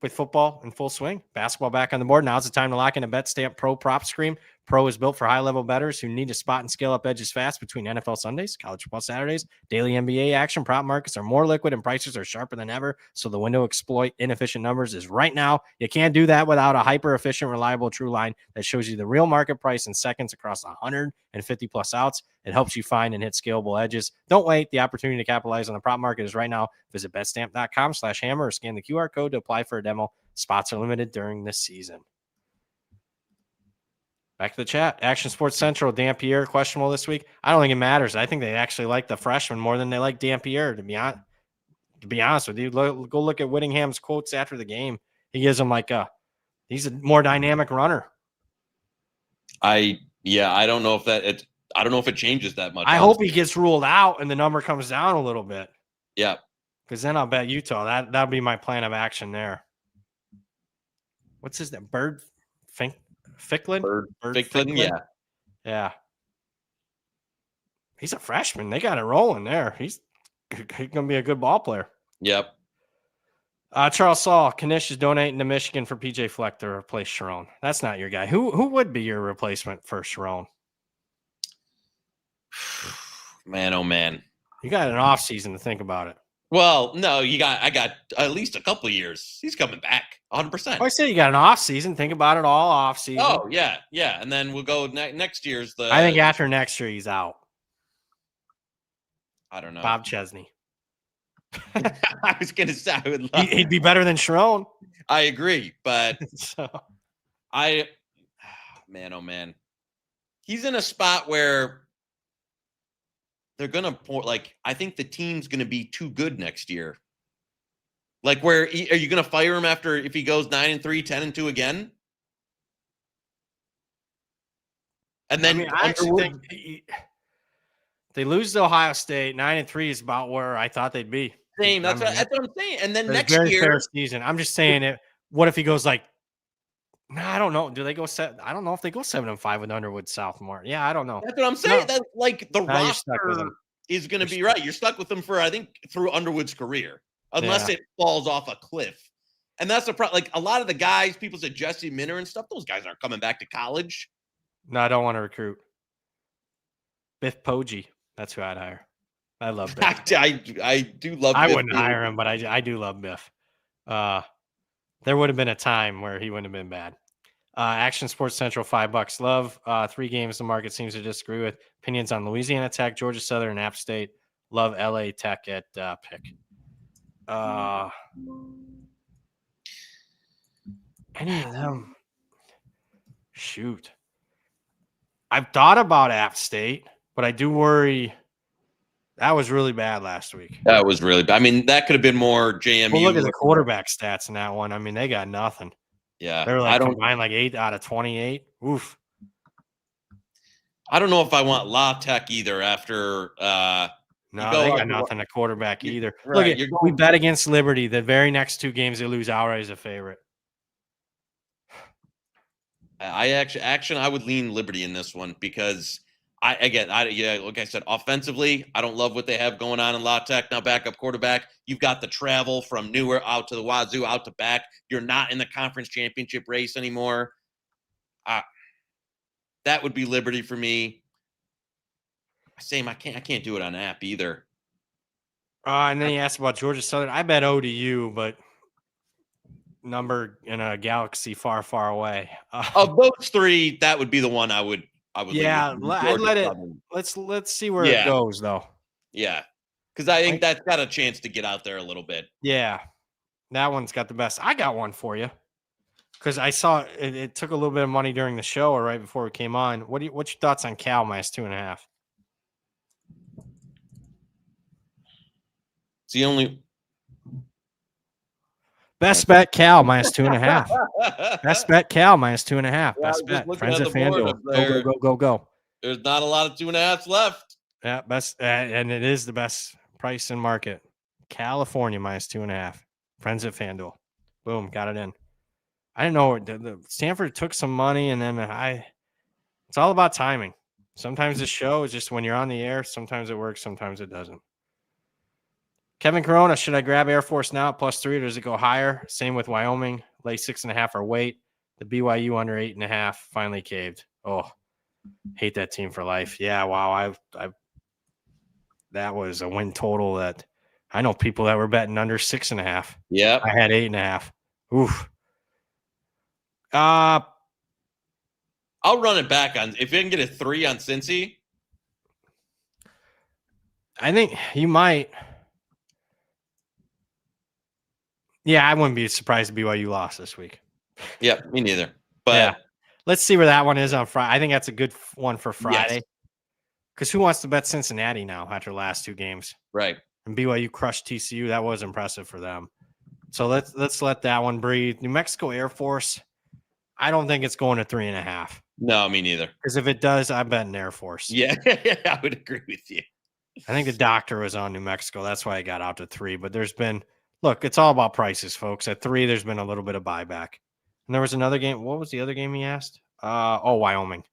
With football in full swing, basketball back on the board. Now's the time to lock in a Betstamp Pro Prop Scream. Pro is built for high-level bettors who need to spot and scale up edges fast between NFL Sundays, college football Saturdays, daily NBA action. Prop markets are more liquid and prices are sharper than ever, so the window to exploit inefficient numbers is right now. You can't do that without a hyper-efficient, reliable true line that shows you the real market price in seconds across 150-plus outs. It helps you find and hit scalable edges. Don't wait. The opportunity to capitalize on the prop market is right now. Visit betstamp.com/hammer or scan the QR code to apply for a demo. Spots are limited during this season. Back to the chat. Action Sports Central, Dampier, questionable this week. I don't think it matters. I think they actually like the freshman more than they like Dampier, to be honest with you. Go look at Whittingham's quotes after the game. He gives them he's a more dynamic runner. I don't know if I don't know if it changes that much. I hope he gets ruled out and the number comes down a little bit. Yeah. Because then I'll bet Utah. That'll be my plan of action there. What's his name? Ficklin? Bird Ficklin, yeah. Yeah. He's a freshman. They got it rolling there. He's going to be a good ball player. Yep. Charles Saul, Knish is donating to Michigan for PJ Fleck to replace Sharon. That's not your guy. Who would be your replacement for Sharon? Man, oh man. You got an off season to think about it. Well, no, I got at least a couple of years. He's coming back 100%. I say you got an off season. Think about it all off season. Oh, yeah. And then we'll go next year's the. I think after next year he's out. I don't know. Bob Chesney. I was going to say I would love. He'd be better than Sharon. I agree, but so. Man, oh man, he's in a spot where. They're gonna I think the team's gonna be too good next year. Like, are you gonna fire him if he goes 9-3, 10-2 again? And then I actually think they lose to Ohio State. 9-3 is about where I thought they'd be. Same. That's what I'm saying. And then next very year, fair season. I'm just saying it. What if he goes I don't know. Do they go I don't know if they go 7-5 with Underwood Sophomore. Yeah, I don't know. That's what I'm saying. No. That's the roster is going to be right. You're stuck with him for I think through Underwood's career, unless it falls off a cliff. And that's the problem. A lot of the guys, people said Jesse Minner and stuff. Those guys aren't coming back to college. No, I don't want to recruit. Biff Poggi. That's who I'd hire. I love Biff. I do love. I wouldn't hire him, but I do love Biff. There would have been a time where he wouldn't have been bad. Action Sports Central, $5. Love 3 games the market seems to disagree with. Opinions on Louisiana Tech, Georgia Southern, and App State. Love LA Tech at pick. Any of them? Shoot. I've thought about App State, but I do worry. That was really bad last week. That was really bad. I mean, that could have been more JMU. Well, look at the quarterback stats in that one. I mean, they got nothing. Yeah. They're combined 8 out of 28. Oof. I don't know if I want La Tech either after no, they got nothing at quarterback either. Right, look, we bet against Liberty. The very next 2 games they lose outright as a favorite. I would lean Liberty in this one because like I said, offensively, I don't love what they have going on in La Tech. Now, backup quarterback, you've got the travel from Newer out to the Wazoo, out to back. You're not in the conference championship race anymore. That would be Liberty for me. Same. I can't do it on app either. And then he asked about Georgia Southern. I bet ODU, but number in a galaxy far, far away. Of those three, that would be the one I would Yeah, lean with. I'd let it. Southern. Let's see where it Yeah, goes, though. yeah, because I think Like, that's got a chance to get out there a little bit. yeah, that one's got the best. I got one for you because I saw it took a little bit of money during the show or right before we came on. What's your thoughts on Cal minus 2.5? It's the only Best bet Cal minus 2.5. Best bet Cal minus 2.5. Yeah, Best I was just bet. looking Friends at at the board FanDuel. up Go, there. go, go, go, go. There's not a lot of 2.5s left. Yeah, best, and it is the best price in market. California minus 2.5. Friends at FanDuel. Boom, got it in. I didn't know the Stanford took some money, and then it's all about timing. Sometimes the show is just when you're on the air. Sometimes it works, sometimes it doesn't. Kevin Corona, should I grab Air Force now at +3 or does it go higher? Same with Wyoming, lay 6.5 or wait. The BYU under 8.5 finally caved. Oh, hate that team for life. Yeah, wow. That was a win total that I know people that were betting under 6.5. Yeah, I had 8.5. Oof. I'll run it back on if you can get a 3 on Cincy. I think you might. Yeah, I wouldn't be surprised if BYU lost this week. Yeah, me neither. But yeah, let's see where that one is on Friday. I think that's a good one for Friday. Because who wants to bet Cincinnati now after the last 2 games? Right. And BYU crushed TCU. That was impressive for them. So let's let that one breathe. New Mexico Air Force. I don't think it's going to 3.5. No, me neither. Because if it does, I bet an Air Force. Yeah, I would agree with you. I think the doctor was on New Mexico. That's why I got out to 3. But there's been, look, it's all about prices, folks. At 3, there's been a little bit of buyback. And there was another game. What was the other game he asked? Wyoming.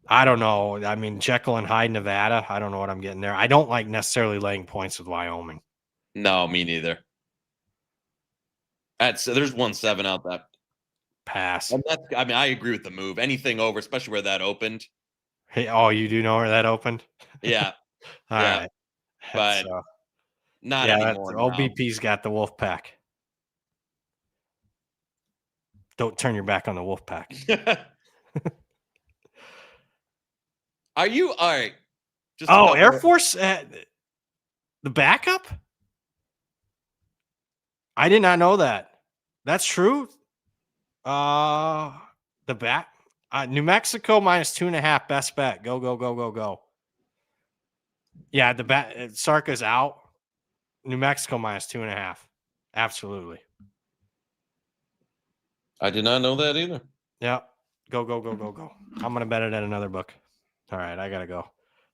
I don't know. I mean, Jekyll and Hyde, Nevada. I don't know what I'm getting there. I don't like necessarily laying points with Wyoming. No, me neither. There's 1-7 out that pass. And I agree with the move. Anything over, especially where that opened. Hey, you do know where that opened? Yeah. All right. But not anymore. OBP's got the wolf pack. Don't turn your back on the wolf pack. Are you all right? Air Force, the backup? I did not know that. That's true. New Mexico minus 2.5. Best bet. Go, go, go, go, go. Yeah, Sarka's out. New Mexico minus 2.5. Absolutely. I did not know that either. Yeah. Go, go, go, go, go. I'm gonna bet it at another book. All right, I gotta go.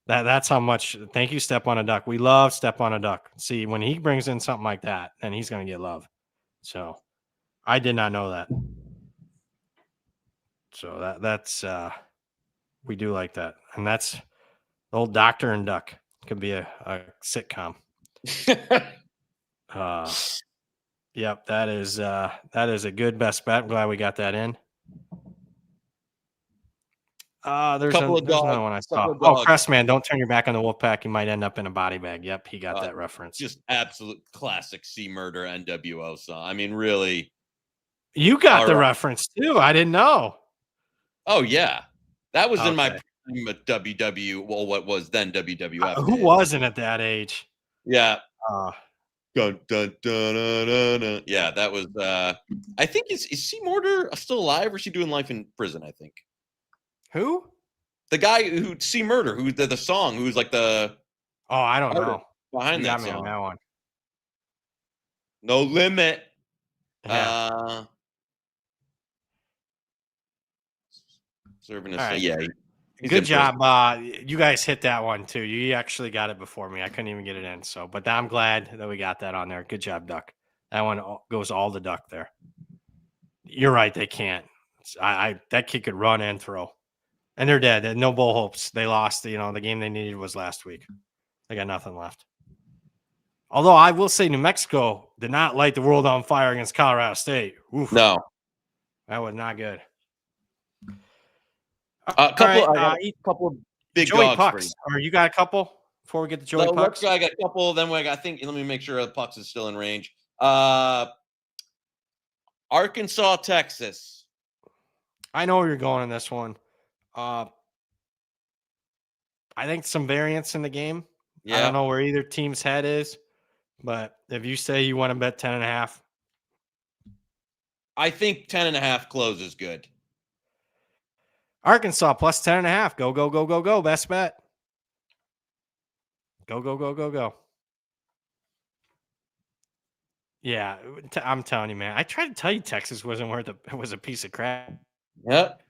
That's how much. Thank you, Step on a Duck. We love Step on a Duck. See, when he brings in something like that, then he's gonna get love. So I did not know that. So that's we do like that. And that's old Doctor and Duck. Could be a sitcom. Yep, that is a good best bet. I'm glad we got that in. There's another one I saw. Crestman, don't turn your back on the Wolfpack. You might end up in a body bag. Yep, he got that reference. Just absolute classic C Murder NWO song. I mean, really. You got the reference too. I didn't know. Oh yeah, that was in my WW. Well, what was then WWF? Who wasn't at that age? Yeah. Dun, dun, dun, dun, dun, dun. Yeah, that was. I think is C Mortar still alive, or is she doing life in prison? I think. Who? The guy who C Murder, who the song, who's like the. Oh, I don't know. Behind that song. On that one. No Limit. Yeah. Serving us. Right. Yeah. Good job. You guys hit that one too. You actually got it before me. I couldn't even get it in. But I'm glad that we got that on there. Good job, Duck. That one goes all the Duck there. You're right. They can't. That kid could run and throw. And they're dead. They had no bowl hopes. They lost. The game they needed was last week. They got nothing left. Although I will say New Mexico did not light the world on fire against Colorado State. Oof. No. That was not good. A couple of big Joey dogs Pucks. Or you got a couple before we get to Joey Pucks? I got a couple. Then I think. Let me make sure the Pucks is still in range. Arkansas, Texas. I know where you're going in this one. I think some variance in the game. Yeah. I don't know where either team's head is, but if you say you want to bet 10.5, I think 10.5 close is good. Arkansas plus 10.5. Go, go, go, go, go. Best bet. Go, go, go, go, go. Yeah, I'm telling you, man. I tried to tell you Texas wasn't worth it. It was a piece of crap. Yep.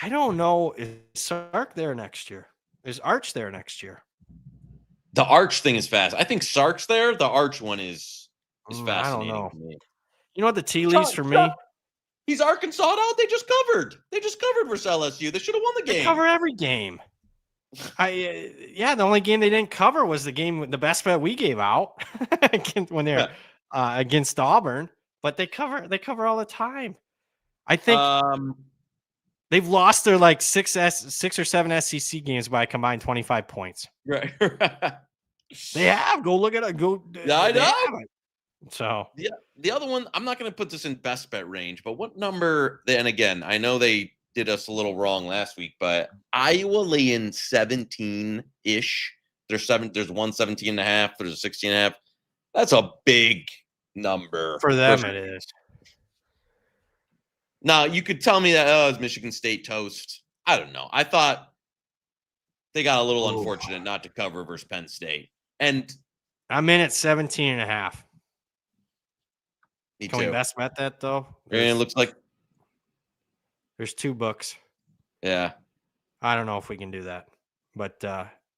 I don't know. Is Sark there next year? Is Arch there next year? The Arch thing is fast. I think Sark's there. The Arch one is fascinating. I don't know. To me. You know what the tea leaves for me? He's Arkansas out. They just covered. They just covered versus LSU. They should have won the game. They cover every game. The only game they didn't cover was the game, the best bet we gave out when they're against Auburn. But they cover all the time. I think they've lost their like 6 or 7 SEC games by a combined 25 points. Right. They have. Go look at it. Go. Yeah, I know. So the other one, I'm not going to put this in best bet range, but what number? And again, I know they did us a little wrong last week, but Iowa laying 17-ish. There's 117.5. There's a 16.5. That's a big number for them. It is. Now you could tell me that it's Michigan State toast. I don't know. I thought they got a little unfortunate not to cover versus Penn State, and I'm in at 17.5. Can we best bet that though? And it looks like there's 2 books. Yeah. I don't know if we can do that. But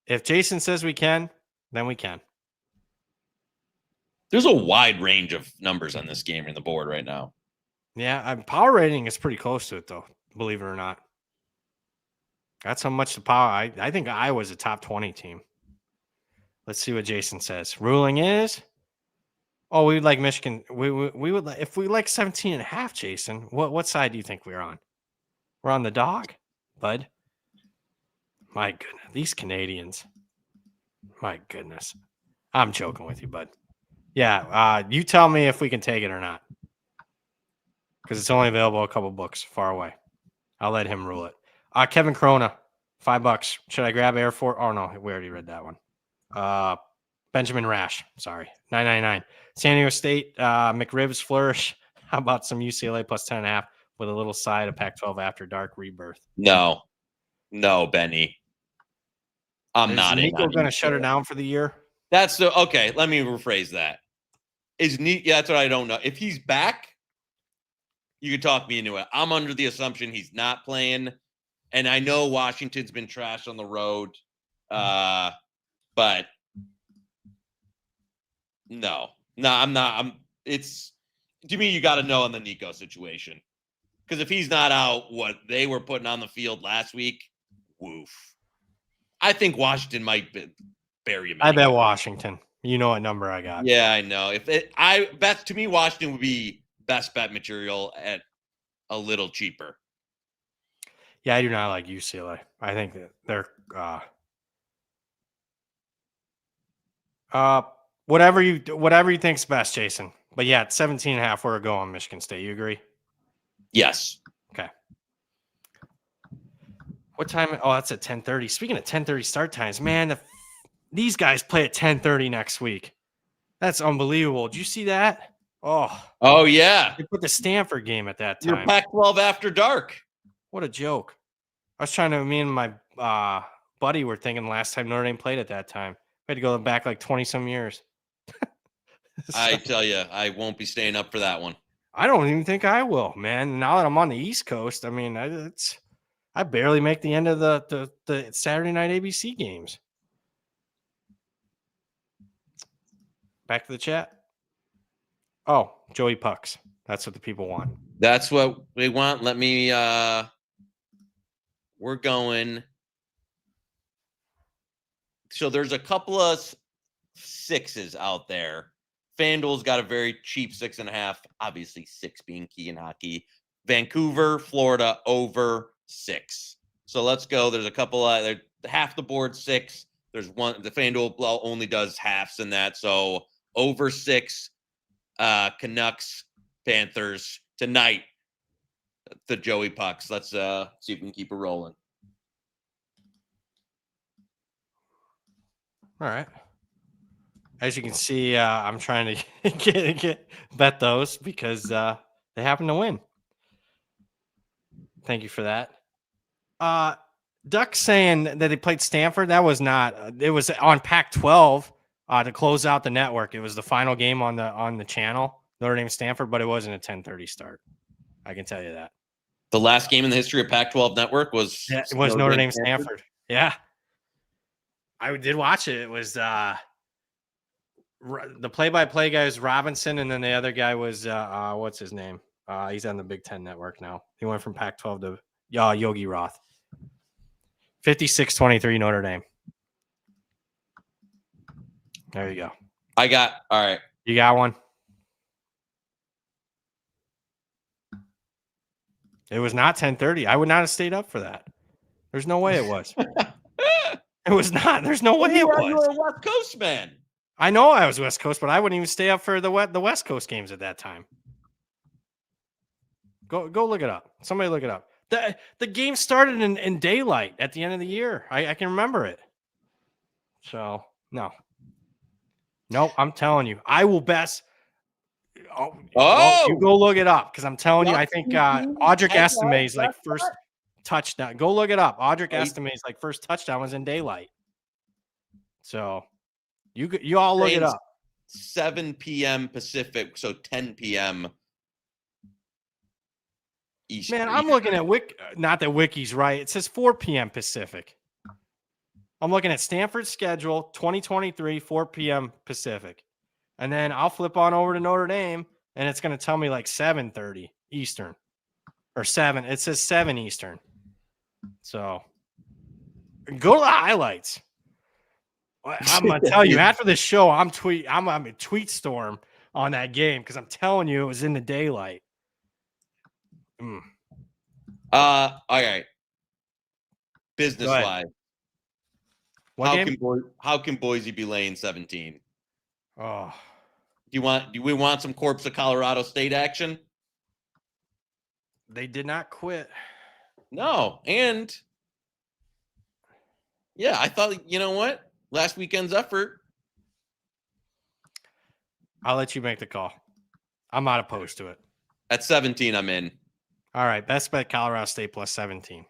if Jason says we can, then we can. There's a wide range of numbers on this game in the board right now. Yeah, power rating is pretty close to it though, believe it or not. That's how much the power. I think Iowa's a top 20 team. Let's see what Jason says. Ruling is, we would like Michigan. We would like, if we like 17.5, Jason. What side do you think we're on? We're on the dog, bud. My goodness, these Canadians. My goodness, I'm joking with you, bud. Yeah, you tell me if we can take it or not, because it's only available a couple books far away. I'll let him rule it. Kevin Corona, $5. Should I grab Air Force? Oh no, we already read that one. Benjamin Rash, sorry, $9.99. San Diego State, McRibs Flourish. How about some UCLA plus 10.5 with a little side of Pac-12 After Dark Rebirth? No, Benny. I'm not in. Is Nico going to shut her down for the year? That's okay. Let me rephrase that. Yeah, that's what I don't know. If he's back, you could talk me into it. I'm under the assumption he's not playing, and I know Washington's been trashed on the road, but no, I'm not. It's to me, you got to know on the Nico situation, because if he's not out, what they were putting on the field last week, woof. I think Washington might bury him. I bet Washington. You know what number I got? Yeah, I know. I bet to me, Washington would be best bet material at a little cheaper. Yeah, I do not like UCLA. I think that they're whatever you think's best, Jason. But yeah, at 17.5, we're going Michigan State. You agree? Yes. Okay. What time? Oh, that's at 10:30. Speaking of 10:30 start times, man, these guys play at 10:30 next week. That's unbelievable. Did you see that? Oh yeah. They put the Stanford game at that time. Your Pac-12 after dark. What a joke. I was trying to, me and my buddy were thinking last time Notre Dame played at that time. We had to go back like 20-some years. I tell you, I won't be staying up for that one. I don't even think I will, man. Now that I'm on the East Coast, I mean, I barely make the end of the Saturday night ABC games. Back to the chat. Oh, Joey Pucks. That's what the people want. That's what they want. Let me we're going. So there's a couple of 6s out there. FanDuel's got a very cheap 6.5. Obviously, 6 being key in hockey. Vancouver, Florida, over 6. So let's go. There's a couple half the board 6. There's one. The FanDuel only does halves in that. So over 6. Canucks, Panthers tonight. The Joey Pucks. Let's see if we can keep it rolling. All right. As you can see, I'm trying to get bet those because they happen to win. Thank you for that. Duck saying that they played Stanford. That was not. It was on Pac-12 to close out the network. It was the final game on the channel, Notre Dame Stanford, but it wasn't a 10:30 start. I can tell you that. The last game in the history of Pac-12 network was Notre Dame Stanford. Yeah, I did watch it. It was the play-by-play guy was Robinson, and then the other guy was what's his name? He's on the Big Ten network now. He went from Pac-12 to Yogi Roth. 56-23 Notre Dame. There you go. All right. You got one? It was not 10:30. I would not have stayed up for that. There's no way it was. It was not. There's no way it was. You were a West Coast man. I know I was West Coast, but I wouldn't even stay up for the West Coast games at that time. Go look it up. Somebody look it up. The game started in daylight at the end of the year. I can remember it. So, no. Nope, I'm telling you. I will best. You go look it up because I'm telling you, I think Audric Estime's like first touchdown. Go look it up. Audric Estime's like first touchdown was in daylight. So you all look it up. 7 p.m. Pacific, so 10 p.m. Eastern. Man, I'm looking at not that Wiki's right. It says 4 p.m. Pacific. I'm looking at Stanford's schedule, 2023, 4 p.m. Pacific. And then I'll flip on over to Notre Dame, and it's going to tell me like 7:30 Eastern. Or 7. It says 7 Eastern. So go to the highlights. I'm going to tell you, after this show, I'm a tweet storm on that game because I'm telling you it was in the daylight. All right. Business-wise. How can Boise be laying 17? Oh. Do we want some Corpse of Colorado State action? They did not quit. No. And yeah, I thought, you know what? Last weekend's effort. I'll let you make the call. I'm not opposed to it. At 17, I'm in. All right. Best bet Colorado State plus 17.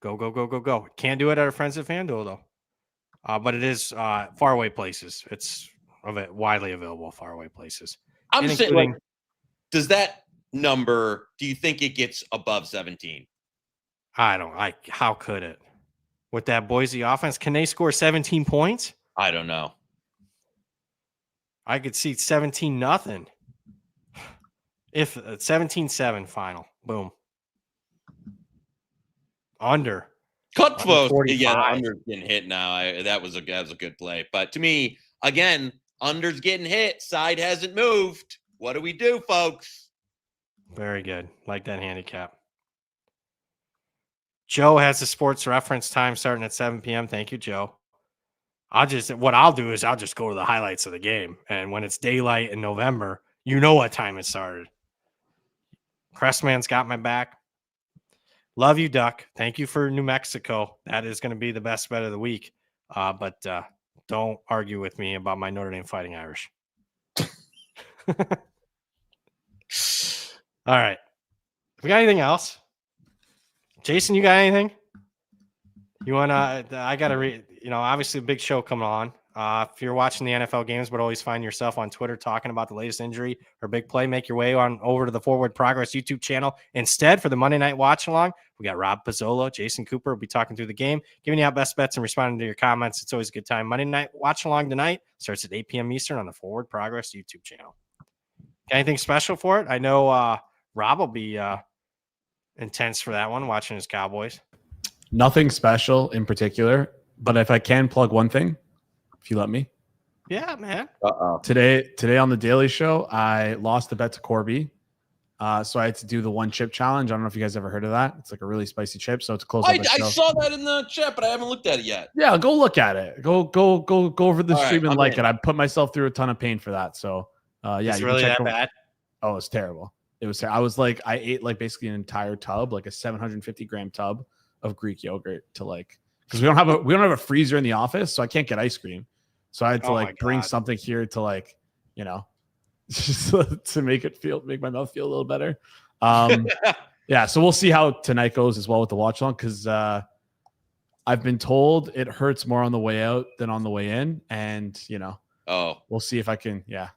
Go. Can't do it at our friends at FanDuel, though. But it is faraway places. It's widely available faraway places. I'm just saying, does that number, do you think it gets above 17? How could it? With that Boise offense, can they score 17 points? I don't know. I could see 17-0. If 17-7 final. Boom. Under. Cut close. Yeah, under's getting hit now. That was a good play. But to me, again, under's getting hit. Side hasn't moved. What do we do, folks? Very good. Like that handicap. Joe has the sports reference time starting at 7 p.m. Thank you, Joe. What I'll do is I'll just go to the highlights of the game. And when it's daylight in November, you know what time it started. Crestman's got my back. Love you, Duck. Thank you for New Mexico. That is going to be the best bet of the week. But don't argue with me about my Notre Dame Fighting Irish. All right. We got anything else? Jason, you got anything? You want to, I got to read, obviously a big show coming on. If you're watching the NFL games, but always find yourself on Twitter talking about the latest injury or big play, make your way on over to the Forward Progress YouTube channel. Instead, for the Monday night watch along, we got Rob Pizzola, Jason Cooper will be talking through the game, giving you out best bets and responding to your comments. It's always a good time. Monday night watch along tonight starts at 8 p.m. Eastern on the Forward Progress YouTube channel. Got anything special for it? I know Rob will be intense for that one, watching his Cowboys. Nothing special in particular, but if I can plug one thing, if you let me. Yeah, man. Today on the Daily Show, I lost the bet to Corby. So I had to do the one chip challenge. I don't know if you guys ever heard of that. It's like a really spicy chip. So to close up the show. I saw that in the chat, but I haven't looked at it yet. Yeah, go look at it. Go over the stream and like in. it. I put myself through a ton of pain for that. So it's really that bad? Oh, it's terrible. It was. I was like, I ate like basically an entire tub, like a 750 gram tub of Greek yogurt to like, because we don't have a freezer in the office, so I can't get ice cream. So I had to like bring something here to like, you know, just to make my mouth feel a little better. Yeah. So we'll see how tonight goes as well with the watch along, because I've been told it hurts more on the way out than on the way in, and you know, we'll see if I can. Yeah.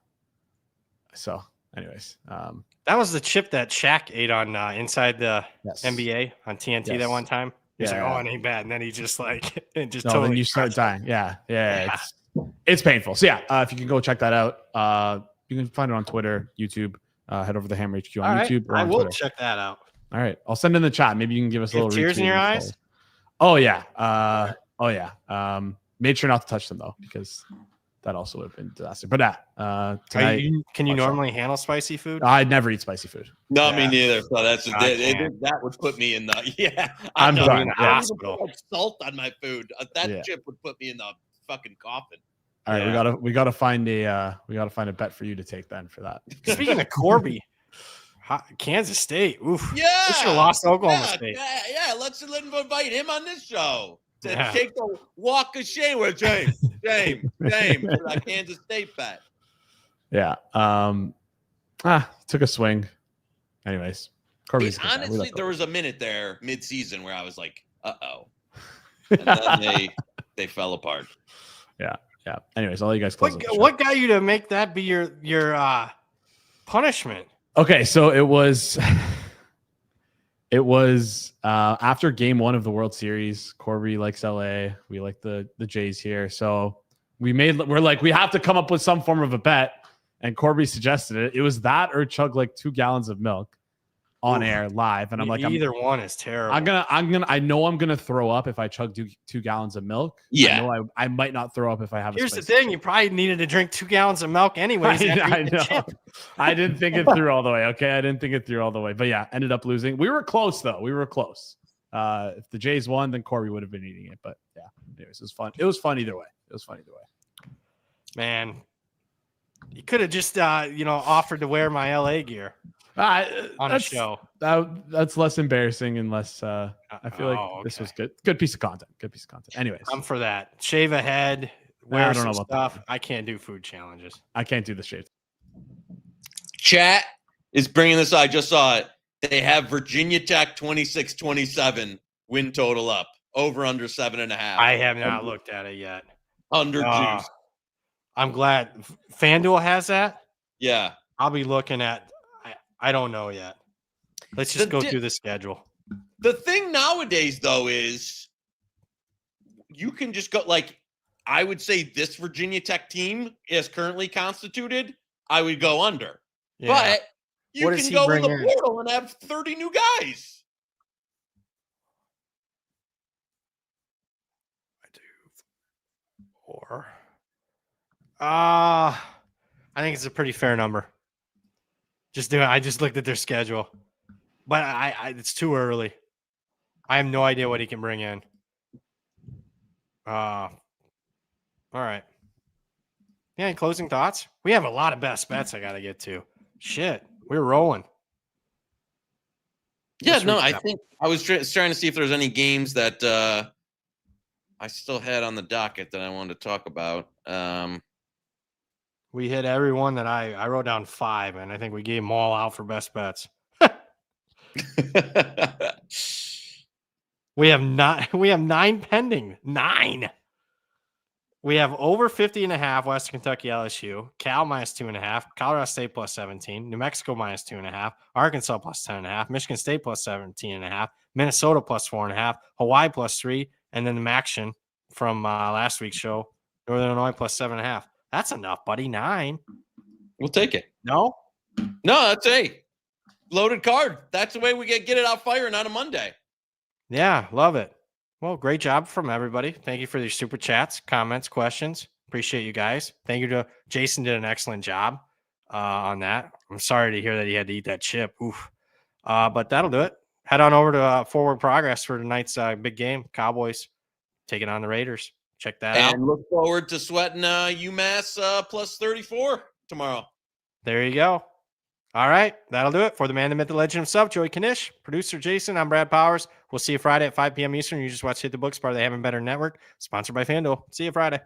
So, anyways, that was the chip that Shaq ate on inside the NBA on TNT that one time. He's like, "Oh, it ain't bad," and then he just like totally. Then you start dying. Yeah. It's painful. So yeah, if you can go check that out, you can find it on Twitter, YouTube. Head over to Hammer HQ on YouTube. Or I on will Twitter. Check that out. All right, I'll send in the chat. Maybe you can give us a little tears in your eyes. Oh yeah. Made sure not to touch them though, because that also would have been disaster. But tonight, can you normally handle spicy food? I'd never eat spicy food. No, me neither. So that would put me in the I'm done. In the hospital. Put salt on my food. That chip would put me in the fucking coffin. All right, we gotta find a bet for you to take then for that. Speaking of Corby, Kansas State. Oof. Yeah, we should have lost Oklahoma State. Yeah. Let's invite him on this show to take the walk of shame with shame for that Kansas State bet. Yeah. Took a swing. Anyways, Corby's honestly, there was a minute there mid-season where I was like, "Uh-oh," and then they fell apart. Yeah. Anyways, I'll let you guys close. What got you to make that be your punishment? Okay, so it was after game 1 of the World Series. Corby likes LA. We like the Jays here. So we're like, we have to come up with some form of a bet. And Corby suggested it. It was that or chug like 2 gallons of milk on air live. And I'm like, either one is terrible. I know I'm gonna throw up if I chug 2 gallons of milk. Yeah. I might not throw up if I have. Here's the thing: you probably needed to drink 2 gallons of milk anyways. I know. I didn't think it through all the way. Okay, I didn't think it through all the way. But yeah, ended up losing. We were close though. We were close. If the Jays won, then Corby would have been eating it. But yeah, anyways, it was fun. It was fun either way. Man, you could have just offered to wear my LA gear. On a show that's less embarrassing and less I feel like this was good piece of content. Anyways, I'm for that. Shave a head, wear some stuff. I can't do food challenges. I can't do the shave. Chat is bringing this. I just saw it. They have Virginia Tech 26-27 win total up over under 7.5. I have not looked at it yet. Under juice. I'm glad FanDuel has that. Yeah, I'll be looking at. I don't know yet. Let's just go through the schedule. The thing nowadays, though, is you can just go like I would say this Virginia Tech team is currently constituted. I would go under, but you can go in the portal and have 30 new guys. I do, or I think it's a pretty fair number. I just looked at their schedule, but it's too early. I have no idea what he can bring in. All right. Yeah, any closing thoughts? We have a lot of best bets I got to get to. Shit, we're rolling. Yeah, I think I was trying to see if there's any games that I still had on the docket that I wanted to talk about. We hit every one that I wrote down 5, and I think we gave them all out for best bets. We have 9 pending. 9. We have over 50.5 Western Kentucky LSU, Cal -2.5, Colorado State +17, New Mexico -2.5, Arkansas +10.5, Michigan State +17.5, Minnesota +4.5, Hawaii +3, and then the maction from last week's show, Northern Illinois +7.5. That's enough, buddy. 9. We'll take it. No, that's a loaded card. That's the way we get it out firing on a Monday. Yeah, love it. Well, great job from everybody. Thank you for your super chats, comments, questions. Appreciate you guys. Thank you to Jason. Did an excellent job on that. I'm sorry to hear that he had to eat that chip. Oof. But that'll do it. Head on over to Forward Progress for tonight's big game. Cowboys taking on the Raiders. Check that out. And look forward to sweating UMass +34 tomorrow. There you go. All right, that'll do it for the man, the myth, the legend himself, Joey Knish, producer Jason. I'm Brad Powers. We'll see you Friday at 5 p.m. Eastern. You just watch Hit the Books, part of the Having Better Network, sponsored by FanDuel. See you Friday.